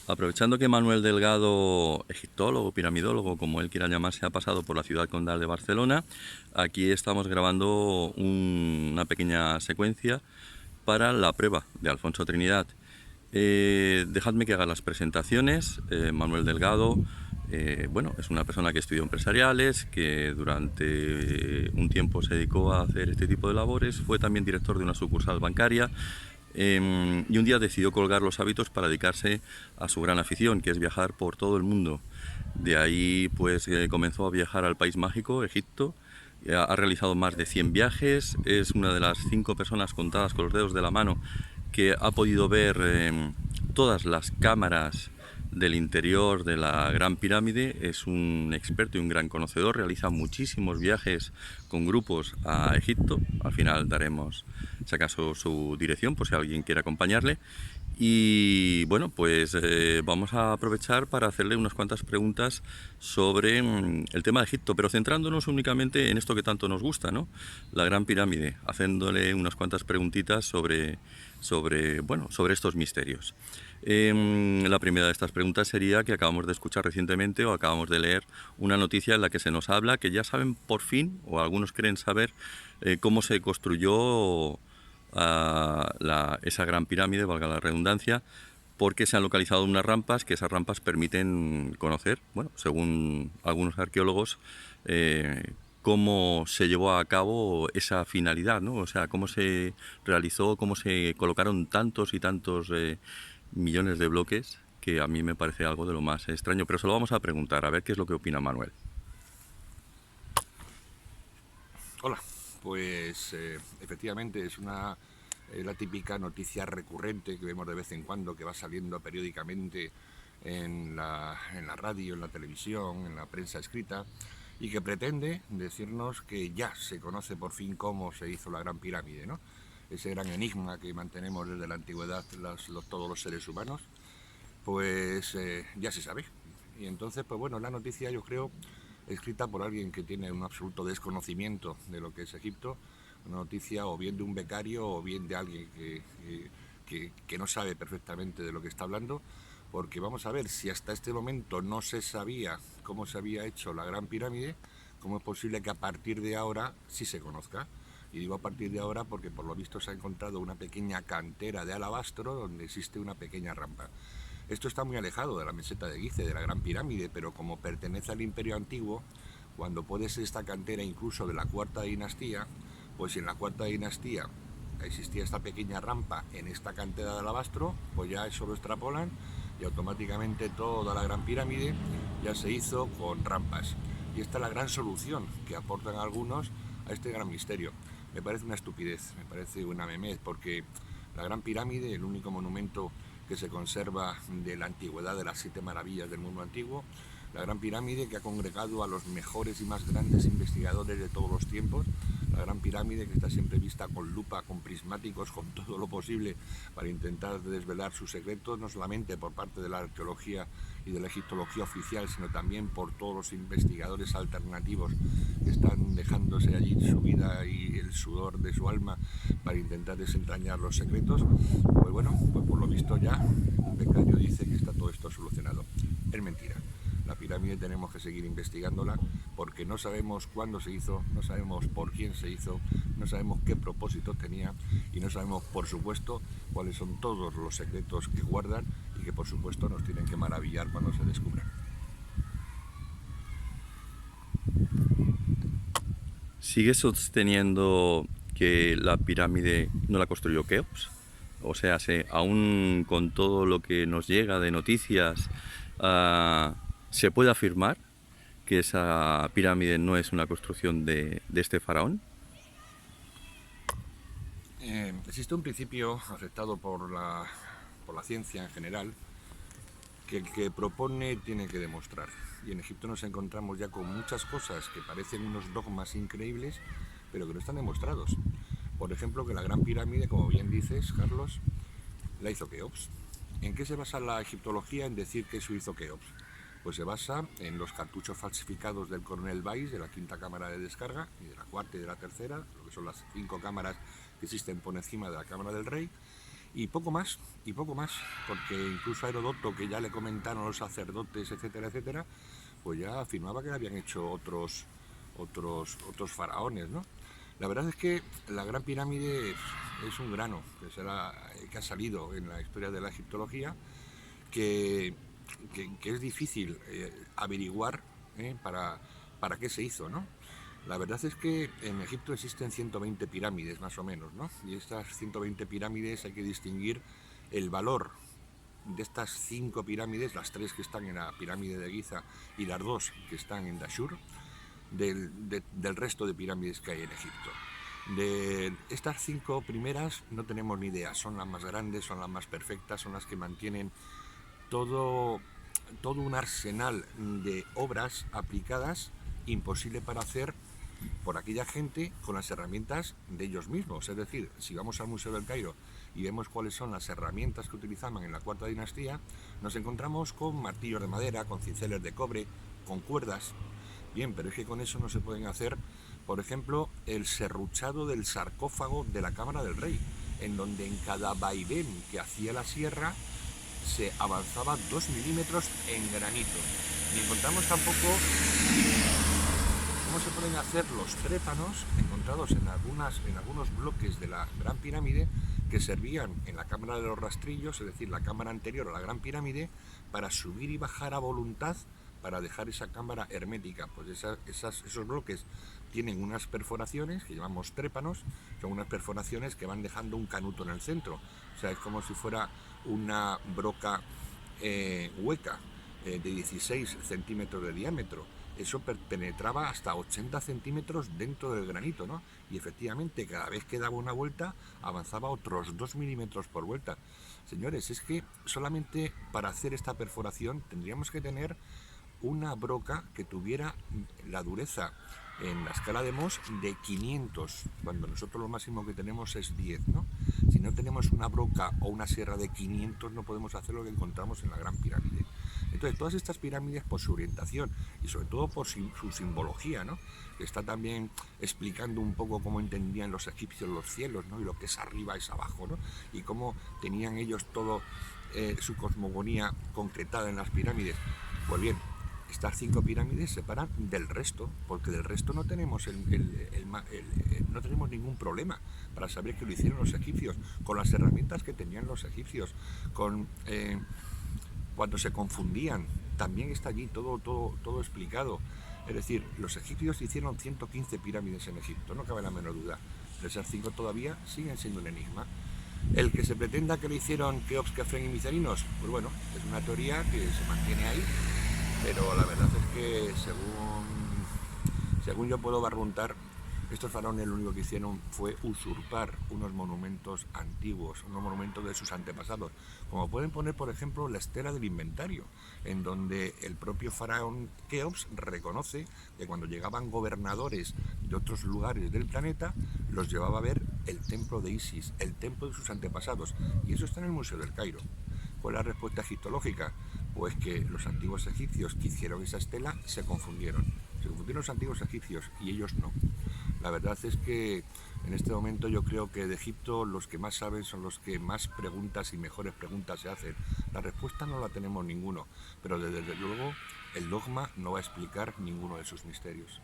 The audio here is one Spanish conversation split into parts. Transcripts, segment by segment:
Aprovechando que Manuel Delgado, egiptólogo, piramidólogo, como él quiera llamarse, ha pasado por la ciudad condal de Barcelona, aquí estamos grabando una pequeña secuencia para la prueba de Alfonso Trinidad. Dejadme que haga las presentaciones. Manuel Delgado, bueno, es una persona que estudió empresariales, que durante un tiempo se dedicó a hacer este tipo de labores, fue también director de una sucursal bancaria. Y un día decidió colgar los hábitos para dedicarse a su gran afición, que es viajar por todo el mundo. De ahí pues comenzó a viajar al país mágico, Egipto. Ha realizado más de 100 viajes, es una de las 5 personas contadas con los dedos de la mano que ha podido ver todas las cámaras del interior de la Gran Pirámide. Es un experto y un gran conocedor, realiza muchísimos viajes con grupos a Egipto. Al final daremos, si acaso, su dirección por si alguien quiere acompañarle. Y bueno, pues vamos a aprovechar para hacerle unas cuantas preguntas sobre el tema de Egipto, pero centrándonos únicamente en esto que tanto nos gusta, ¿no? La Gran Pirámide, haciéndole unas cuantas preguntitas sobre estos misterios. La primera de estas preguntas sería que acabamos de escuchar recientemente o acabamos de leer una noticia en la que se nos habla que ya saben por fin, o algunos creen saber, cómo se construyó esa gran pirámide, valga la redundancia, porque se han localizado unas rampas, que esas rampas permiten conocer, bueno, según algunos arqueólogos, cómo se llevó a cabo esa finalidad, ¿no? O sea, cómo se realizó, cómo se colocaron tantos y tantos millones de bloques, que a mí me parece algo de lo más extraño. Pero se lo vamos a preguntar, a ver qué es lo que opina Manuel. Hola, pues efectivamente es la típica noticia recurrente que vemos de vez en cuando, que va saliendo periódicamente en la radio, en la televisión, en la prensa escrita, y que pretende decirnos que ya se conoce por fin cómo se hizo la Gran Pirámide, ¿no? Ese gran enigma que mantenemos desde la antigüedad todos los seres humanos, pues ya se sabe. Y entonces, pues bueno, la noticia, yo creo, escrita por alguien que tiene un absoluto desconocimiento de lo que es Egipto, una noticia o bien de un becario o bien de alguien que no sabe perfectamente de lo que está hablando, porque vamos a ver, si hasta este momento no se sabía cómo se había hecho la Gran Pirámide, ¿cómo es posible que a partir de ahora sí se conozca? Y digo a partir de ahora porque por lo visto se ha encontrado una pequeña cantera de alabastro donde existe una pequeña rampa. Esto está muy alejado de la meseta de Gize, de la Gran Pirámide, pero como pertenece al Imperio Antiguo, cuando puede ser esta cantera incluso de la Cuarta Dinastía, pues si en la Cuarta Dinastía existía esta pequeña rampa en esta cantera de alabastro, pues ya eso lo extrapolan y automáticamente toda la Gran Pirámide ya se hizo con rampas. Y esta es la gran solución que aportan algunos a este gran misterio. Me parece una estupidez, me parece una memez, porque la Gran Pirámide, el único monumento que se conserva de la antigüedad de las 7 maravillas del mundo antiguo, la Gran Pirámide que ha congregado a los mejores y más grandes investigadores de todos los tiempos, la Gran Pirámide que está siempre vista con lupa, con prismáticos, con todo lo posible para intentar desvelar sus secretos, no solamente por parte de la arqueología y de la egiptología oficial, sino también por todos los investigadores alternativos que están dejándose allí su vida y el sudor de su alma para intentar desentrañar los secretos. Pues bueno, pues por lo visto ya un becario dice que está todo esto solucionado. Es mentira. La pirámide tenemos que seguir investigándola porque no sabemos cuándo se hizo, no sabemos por quién se hizo, no sabemos qué propósito tenía y no sabemos, por supuesto, cuáles son todos los secretos que guardan y que, por supuesto, nos tienen que maravillar cuando se descubran. ¿Sigue sosteniendo que la pirámide no la construyó Keops? O sea, aún con todo lo que nos llega de noticias, ¿se puede afirmar que esa pirámide no es una construcción de este faraón? Existe un principio aceptado por la ciencia en general, que el que propone tiene que demostrar. Y en Egipto nos encontramos ya con muchas cosas que parecen unos dogmas increíbles, pero que no están demostrados. Por ejemplo, que la Gran Pirámide, como bien dices, Carlos, la hizo Keops. ¿En qué se basa la egiptología en decir que eso hizo Keops? Pues se basa en los cartuchos falsificados del coronel Bays, de la quinta cámara de descarga, y de la cuarta y de la tercera, lo que son las 5 cámaras que existen por encima de la cámara del rey, y poco más, porque incluso a Heródoto, que ya le comentaron los sacerdotes, etcétera, etcétera, pues ya afirmaba que habían hecho otros faraones, ¿no? La verdad es que la Gran Pirámide es un grano que ha salido en la historia de la egiptología, que es difícil averiguar para qué se hizo, ¿no? La verdad es que en Egipto existen 120 pirámides, más o menos, ¿no? Y estas 120 pirámides hay que distinguir el valor de estas 5 pirámides, las 3 que están en la pirámide de Giza y las 2 que están en Dashur, del resto de pirámides que hay en Egipto. De estas 5 primeras no tenemos ni idea, son las más grandes, son las más perfectas, son las que mantienen todo un arsenal de obras aplicadas imposible para hacer por aquella gente con las herramientas de ellos mismos. Es decir, si vamos al Museo del Cairo y vemos cuáles son las herramientas que utilizaban en la Cuarta Dinastía, nos encontramos con martillos de madera, con cinceles de cobre, con cuerdas. Bien, pero es que con eso no se pueden hacer, por ejemplo, el serruchado del sarcófago de la Cámara del Rey, en donde en cada vaivén que hacía la sierra se avanzaba 2 milímetros en granito. Ni encontramos tampoco cómo se pueden hacer los trépanos encontrados en algunos bloques de la Gran Pirámide que servían en la cámara de los rastrillos, es decir, la cámara anterior a la Gran Pirámide, para subir y bajar a voluntad, para dejar esa cámara hermética. Pues esos bloques tienen unas perforaciones que llamamos trépanos, son unas perforaciones que van dejando un canuto en el centro. O sea, es como si fuera una broca hueca de 16 centímetros de diámetro. Eso penetraba hasta 80 centímetros dentro del granito, ¿no? Y efectivamente, cada vez que daba una vuelta, avanzaba otros 2 milímetros por vuelta. Señores, es que solamente para hacer esta perforación tendríamos que tener una broca que tuviera la dureza en la escala de Mohs de 500, cuando nosotros lo máximo que tenemos es 10, ¿no? Si no tenemos una broca o una sierra de 500, no podemos hacer lo que encontramos en la Gran Pirámide. Entonces, todas estas pirámides, por su orientación y sobre todo por su simbología, ¿no? Que está también explicando un poco cómo entendían los egipcios los cielos, ¿no? Y lo que es arriba es abajo, ¿no? Y cómo tenían ellos todo su cosmogonía concretada en las pirámides. Pues bien, estas 5 pirámides se separan del resto, porque del resto no tenemos no tenemos ningún problema para saber que lo hicieron los egipcios, con las herramientas que tenían los egipcios, cuando se confundían, también está allí todo explicado. Es decir, los egipcios hicieron 115 pirámides en Egipto, no cabe la menor duda. De esas 5 todavía siguen siendo un enigma. El que se pretenda que lo hicieron Keops, Kefren y Micerinos, pues bueno, es una teoría que se mantiene ahí, pero la verdad es que según yo puedo barruntar, estos faraones lo único que hicieron fue usurpar unos monumentos antiguos, unos monumentos de sus antepasados, como pueden poner, por ejemplo, la estela del inventario, en donde el propio faraón Keops reconoce que cuando llegaban gobernadores de otros lugares del planeta, los llevaba a ver el templo de Isis, el templo de sus antepasados, y eso está en el Museo del Cairo. ¿Cuál es la respuesta egiptológica? Pues que los antiguos egipcios que hicieron esa estela se confundieron los antiguos egipcios y ellos no. La verdad es que en este momento yo creo que de Egipto los que más saben son los que más preguntas y mejores preguntas se hacen. La respuesta no la tenemos ninguno, pero desde luego el dogma no va a explicar ninguno de sus misterios.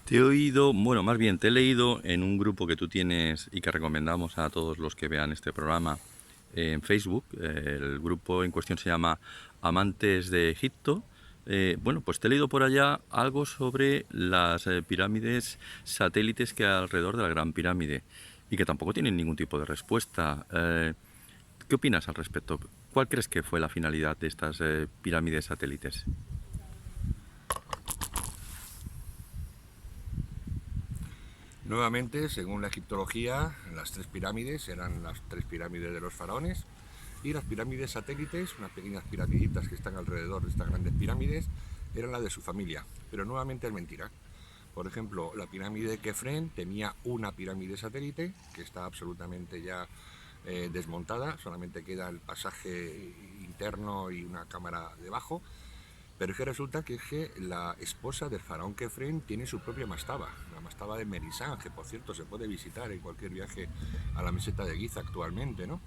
Te he oído, bueno, más bien te he leído en un grupo que tú tienes y que recomendamos a todos los que vean este programa en Facebook. El grupo en cuestión se llama Amantes de Egipto. Bueno, pues te he leído por allá algo sobre las pirámides satélites que hay alrededor de la Gran Pirámide y que tampoco tienen ningún tipo de respuesta. ¿Qué opinas al respecto? ¿Cuál crees que fue la finalidad de estas pirámides satélites? Nuevamente, según la egiptología, las 3 pirámides eran las 3 pirámides de los faraones, y las pirámides satélites, unas pequeñas piramiditas que están alrededor de estas grandes pirámides, eran las de su familia. Pero nuevamente es mentira. Por ejemplo, la pirámide de Kefren tenía una pirámide satélite que está absolutamente ya desmontada, solamente queda el pasaje interno y una cámara debajo. Pero es que resulta que la esposa del faraón Kefren tiene su propia mastaba, la mastaba de Merisán, que por cierto se puede visitar en cualquier viaje a la meseta de Giza actualmente, ¿no?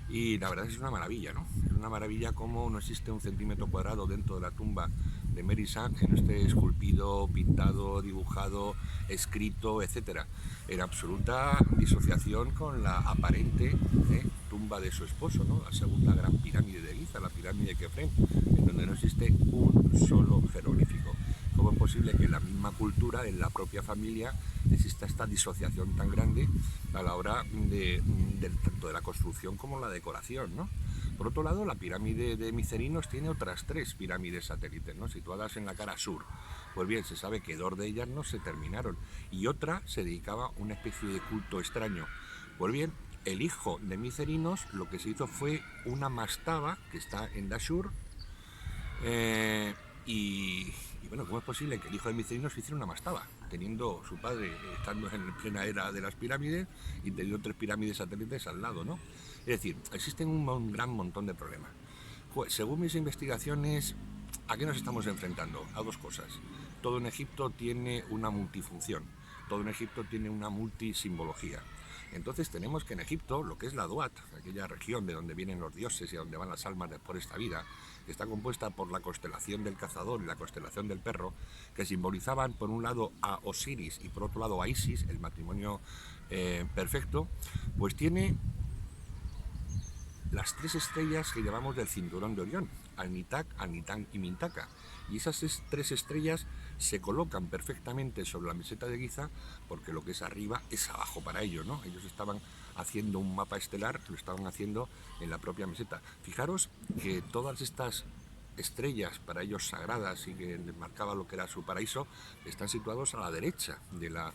Y la verdad es una maravilla, ¿no? Es una maravilla cómo no existe un centímetro cuadrado dentro de la tumba de Merisán que no esté esculpido, pintado, dibujado, escrito, etcétera, en absoluta disociación con la aparente tumba de su esposo, ¿no? La segunda gran pirámide de Giza, la pirámide de Kefren, en donde no existe un solo jeroglífico. ¿Cómo es posible que en la misma cultura, en la propia familia, exista esta disociación tan grande a la hora tanto de la construcción como la decoración, ¿no? Por otro lado, la pirámide de Micerinos tiene otras 3 pirámides satélites, ¿no? Situadas en la cara sur. Pues bien, se sabe que 2 de ellas no se terminaron y otra se dedicaba a una especie de culto extraño. Pues bien, el hijo de Micerinos lo que se hizo fue una mastaba que está en Dashur, y bueno, ¿cómo es posible que el hijo de Micerinos hiciera una mastaba? Teniendo su padre estando en plena era de las pirámides y teniendo 3 pirámides satélites al lado, ¿no? Es decir, existen un gran montón de problemas. Pues, según mis investigaciones, ¿a qué nos estamos enfrentando? A 2 cosas. Todo en Egipto tiene una multifunción, todo en Egipto tiene una multisimbología. Entonces tenemos que en Egipto, lo que es la Duat, aquella región de donde vienen los dioses y a donde van las almas por esta vida, que está compuesta por la constelación del cazador y la constelación del perro, que simbolizaban por un lado a Osiris y por otro lado a Isis, el matrimonio perfecto, pues tiene las 3 estrellas que llamamos del cinturón de Orión, Anitak, Anitán y Mintaka. Y esas 3 estrellas se colocan perfectamente sobre la meseta de Giza, porque lo que es arriba es abajo para ellos, ¿no? Ellos estaban haciendo un mapa estelar, lo estaban haciendo en la propia meseta. Fijaros que todas estas estrellas para ellos sagradas y que les marcaba lo que era su paraíso, están situados a la derecha de la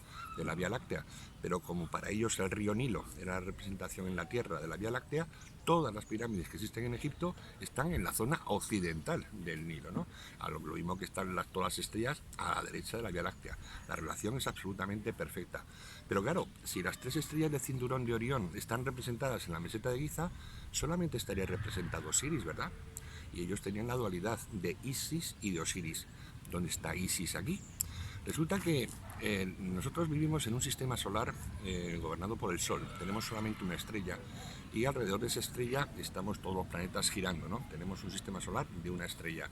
Vía Láctea, pero como para ellos el río Nilo era la representación en la tierra de la Vía Láctea, todas las pirámides que existen en Egipto están en la zona occidental del Nilo, ¿no? A lo mismo que están todas las estrellas a la derecha de la Vía Láctea. La relación es absolutamente perfecta. Pero claro, si las 3 estrellas del cinturón de Orión están representadas en la meseta de Giza, solamente estaría representado Osiris, ¿verdad? Y ellos tenían la dualidad de Isis y de Osiris. ¿Dónde está Isis aquí? Resulta que nosotros vivimos en un sistema solar gobernado por el Sol. Tenemos solamente una estrella y alrededor de esa estrella estamos todos los planetas girando, ¿no? Tenemos un sistema solar de una estrella.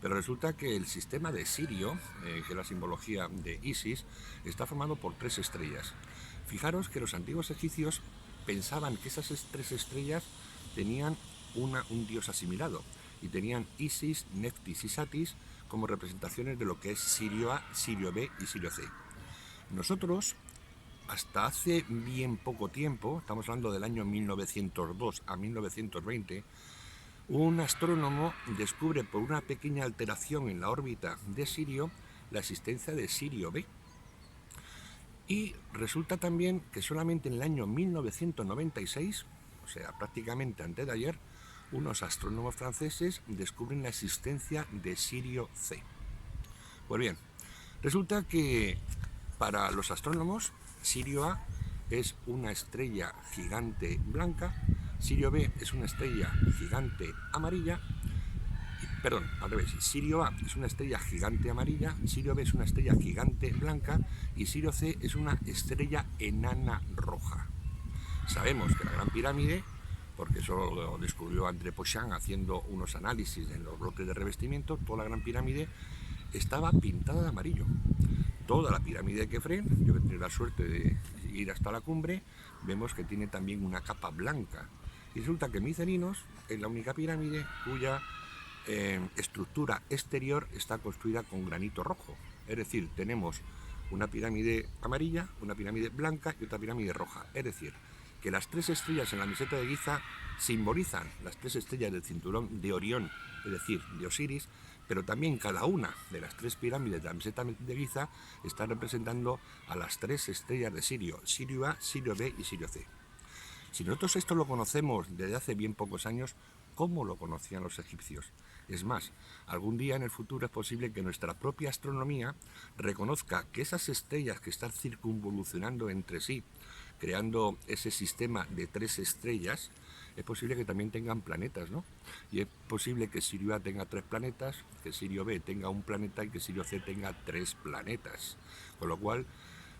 Pero resulta que el sistema de Sirio, que es la simbología de Isis, está formado por 3 estrellas. Fijaros que los antiguos egipcios pensaban que esas 3 estrellas tenían un dios asimilado y tenían Isis, Neftis y Satis como representaciones de lo que es Sirio A, Sirio B y Sirio C. Nosotros, hasta hace bien poco tiempo, estamos hablando del año 1902 a 1920, un astrónomo descubre por una pequeña alteración en la órbita de Sirio la existencia de Sirio B. Y resulta también que solamente en el año 1996, o sea, prácticamente antes de ayer, unos astrónomos franceses descubren la existencia de Sirio C. Pues bien, resulta que para los astrónomos, Sirio A es una estrella gigante blanca, Sirio B es una estrella gigante amarilla, perdón, al revés, Sirio A es una estrella gigante amarilla, Sirio B es una estrella gigante blanca y Sirio C es una estrella enana roja. Sabemos que la Gran Pirámide, porque eso lo descubrió André Pochon haciendo unos análisis en los bloques de revestimiento, toda la Gran Pirámide estaba pintada de amarillo. Toda la pirámide de Kefren, yo que tengo la suerte de ir hasta la cumbre, vemos que tiene también una capa blanca. Y resulta que Micerinos es la única pirámide cuya estructura exterior está construida con granito rojo. Es decir, tenemos una pirámide amarilla, una pirámide blanca y otra pirámide roja. Es decir, que las 3 estrellas en la meseta de Giza simbolizan las 3 estrellas del cinturón de Orión, es decir, de Osiris, pero también cada una de las 3 pirámides de la meseta de Giza está representando a las 3 estrellas de Sirio, Sirio A, Sirio B y Sirio C. Si nosotros esto lo conocemos desde hace bien pocos años, ¿cómo lo conocían los egipcios? Es más, algún día en el futuro es posible que nuestra propia astronomía reconozca que esas estrellas que están circunvolucionando entre sí, creando ese sistema de 3 estrellas, es posible que también tengan planetas, ¿no? Y es posible que Sirio A tenga 3 planetas, que Sirio B tenga un planeta y que Sirio C tenga 3 planetas. Con lo cual,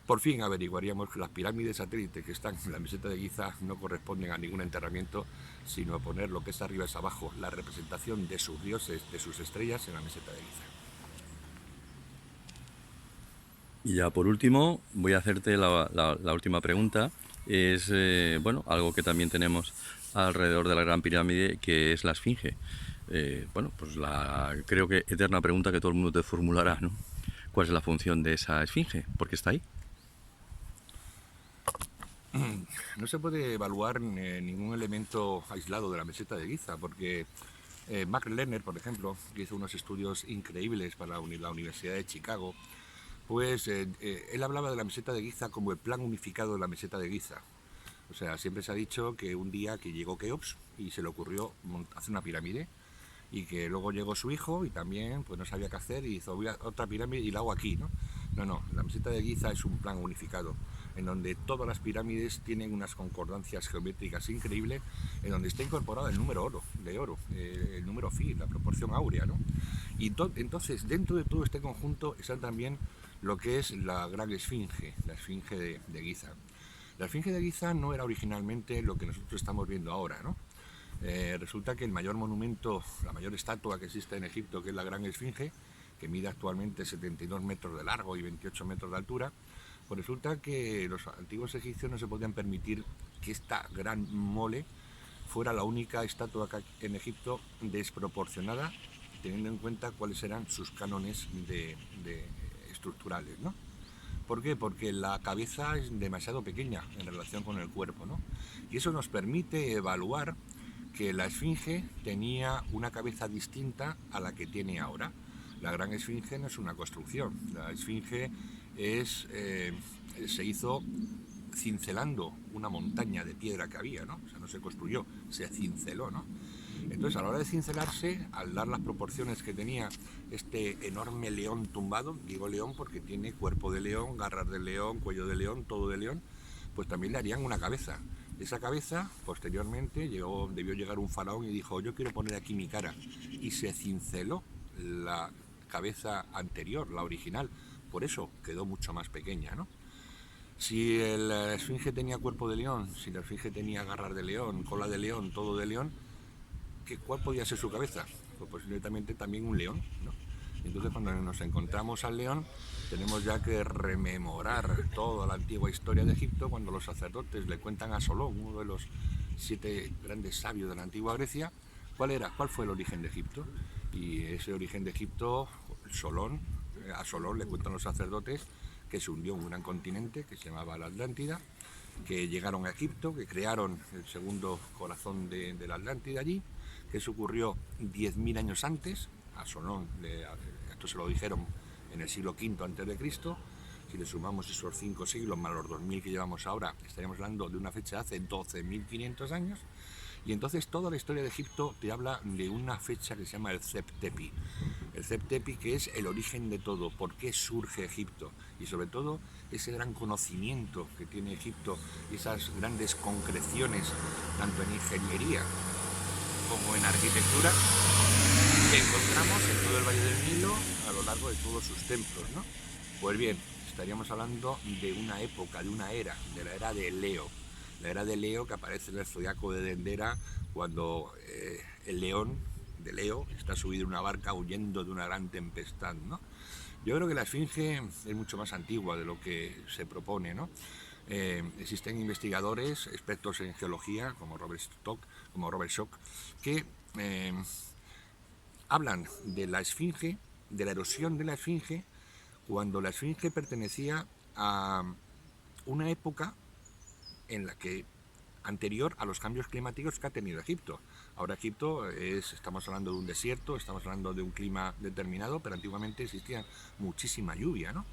por fin averiguaríamos que las pirámides satélites que están en la meseta de Giza no corresponden a ningún enterramiento, sino a poner lo que es arriba es abajo, la representación de sus dioses, de sus estrellas en la meseta de Giza. Y ya por último, voy a hacerte la última pregunta. Es bueno, algo que también tenemos alrededor de la Gran Pirámide, que es la Esfinge. Bueno, pues la creo que eterna pregunta que todo el mundo te formulará, ¿no? ¿Cuál es la función de esa Esfinge? ¿Por qué está ahí? No se puede evaluar ningún elemento aislado de la meseta de Giza, porque Max Lerner, por ejemplo, que hizo unos estudios increíbles para la Universidad de Chicago, pues él hablaba de la meseta de Giza como el plan unificado de la meseta de Giza. O sea, siempre se ha dicho que un día que llegó Keops y se le ocurrió hacer una pirámide, y que luego llegó su hijo y también pues no sabía qué hacer y hizo otra pirámide y la hago aquí, ¿no? No, la meseta de Giza es un plan unificado, en donde todas las pirámides tienen unas concordancias geométricas increíbles, en donde está incorporado el número de oro, el número phi, la proporción áurea, ¿no? Y entonces, dentro de todo este conjunto está también lo que es la gran esfinge, la esfinge de Giza. La esfinge de Giza no era originalmente lo que nosotros estamos viendo ahora, ¿no? Resulta que el mayor monumento, la mayor estatua que existe en Egipto, que es la Gran Esfinge, que mide actualmente 72 metros de largo y 28 metros de altura, pues resulta que los antiguos egipcios no se podían permitir que esta gran mole fuera la única estatua en Egipto desproporcionada, teniendo en cuenta cuáles eran sus cánones de estructurales, ¿no? ¿Por qué? Porque la cabeza es demasiado pequeña en relación con el cuerpo, ¿no? Y eso nos permite evaluar que la esfinge tenía una cabeza distinta a la que tiene ahora. La gran esfinge no es una construcción, la esfinge se hizo cincelando una montaña de piedra que había, ¿no? O sea, no se construyó, se cinceló, ¿no? Entonces, a la hora de cincelarse, al dar las proporciones que tenía este enorme león tumbado, digo león porque tiene cuerpo de león, garras de león, cuello de león, todo de león, pues también le harían una cabeza. Esa cabeza, posteriormente, debió llegar un faraón y dijo, yo quiero poner aquí mi cara. Y se cinceló la cabeza anterior, la original. Por eso quedó mucho más pequeña, ¿no? Si la esfinge tenía cuerpo de león, si la esfinge tenía garras de león, cola de león, todo de león, ¿cuál podía ser su cabeza? Pues posiblemente también un león, ¿no? Entonces, cuando nos encontramos al león, tenemos ya que rememorar toda la antigua historia de Egipto, cuando los sacerdotes le cuentan a Solón, uno de los 7 grandes sabios de la antigua Grecia, cuál fue el origen de Egipto. Y ese origen de Egipto, a Solón le cuentan los sacerdotes que se hundió en un gran continente que se llamaba la Atlántida, que llegaron a Egipto, que crearon el segundo corazón de la Atlántida allí, que eso ocurrió 10.000 años antes. A Solón esto se lo dijeron en el siglo V a.C. Si le sumamos esos 5 siglos más los 2.000 que llevamos ahora, estaríamos hablando de una fecha de hace 12.500 años. Y entonces toda la historia de Egipto te habla de una fecha que se llama el Zep-Tepi. El Zep-Tepi, que es el origen de todo, por qué surge Egipto. Y sobre todo ese gran conocimiento que tiene Egipto, esas grandes concreciones, tanto en ingeniería como en arquitectura, que encontramos en todo el Valle del Nilo a lo largo de todos sus templos, ¿no? Pues bien, estaríamos hablando de una época, de una era, de la era de Leo. La era de Leo, que aparece en el zodiaco de Dendera, cuando el león de Leo está subido en una barca huyendo de una gran tempestad, ¿no? Yo creo que la esfinge es mucho más antigua de lo que se propone, ¿no? Existen investigadores, expertos en geología, como Robert Schoch, que hablan de la esfinge, de la erosión de la esfinge, cuando la esfinge pertenecía a una época en la que anterior a los cambios climáticos que ha tenido Egipto. Ahora Egipto estamos hablando de un desierto, estamos hablando de un clima determinado, pero antiguamente existía muchísima lluvia, ¿no?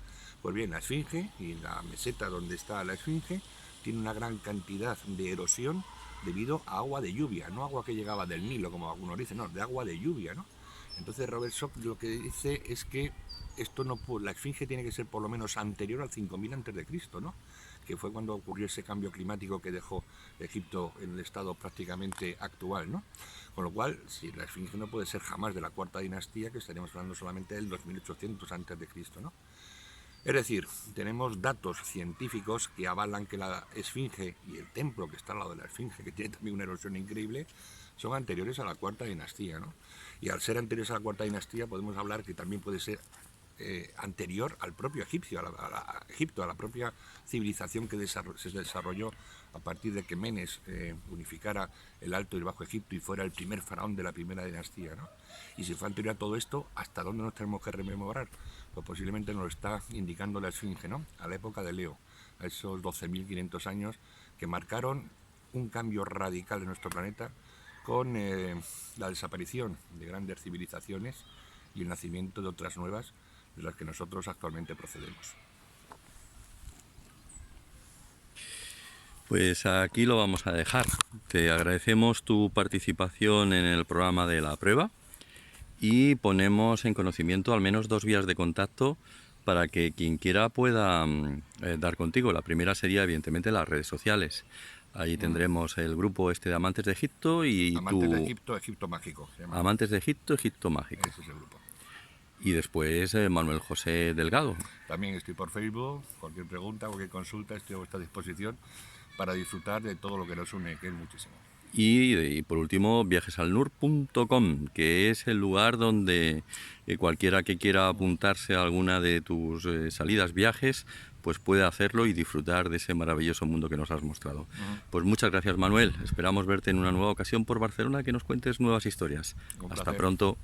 Pues bien, la esfinge y la meseta donde está la esfinge tiene una gran cantidad de erosión debido a agua de lluvia, no agua que llegaba del Nilo, como algunos dicen, no, de agua de lluvia, ¿no? Entonces Robert Schoch lo que dice es que la esfinge tiene que ser por lo menos anterior al 5000 a.C., ¿no? que fue cuando ocurrió ese cambio climático que dejó Egipto en el estado prácticamente actual, ¿no? Con lo cual, si la Esfinge no puede ser jamás de la cuarta dinastía, que estaríamos hablando solamente del 2800 antes de Cristo, ¿no? Es decir, tenemos datos científicos que avalan que la Esfinge y el templo que está al lado de la Esfinge, que tiene también una erosión increíble, son anteriores a la cuarta dinastía, ¿no? Y al ser anteriores a la cuarta dinastía podemos hablar que también puede ser anterior al propio Egipcio, a la propia civilización que se desarrolló a partir de que Menes unificara el Alto y el Bajo Egipto y fuera el primer faraón de la primera dinastía, ¿no? Y si fue anterior a todo esto, ¿hasta dónde nos tenemos que rememorar? Pues posiblemente nos lo está indicando la Esfinge, ¿no? A la época de Leo, a esos 12.500 años que marcaron un cambio radical en nuestro planeta con la desaparición de grandes civilizaciones y el nacimiento de otras nuevas de las que nosotros actualmente procedemos. Pues aquí lo vamos a dejar. Te agradecemos tu participación en el programa de la prueba y ponemos en conocimiento al menos 2 vías de contacto para que quien quiera pueda dar contigo. La primera sería evidentemente las redes sociales. Ahí tendremos el grupo de Amantes de Egipto y Amantes de Egipto, Egipto Mágico. Se llama. Amantes de Egipto, Egipto Mágico. Ese es el grupo. Y después Manuel José Delgado. También estoy por Facebook, cualquier pregunta, cualquier consulta, estoy a vuestra disposición para disfrutar de todo lo que nos une, que es muchísimo. Y por último, viajesalnur.com, que es el lugar donde cualquiera que quiera apuntarse a alguna de tus salidas, viajes, pues puede hacerlo y disfrutar de ese maravilloso mundo que nos has mostrado. Pues muchas gracias, Manuel. Esperamos verte en una nueva ocasión por Barcelona, que nos cuentes nuevas historias. Hasta pronto.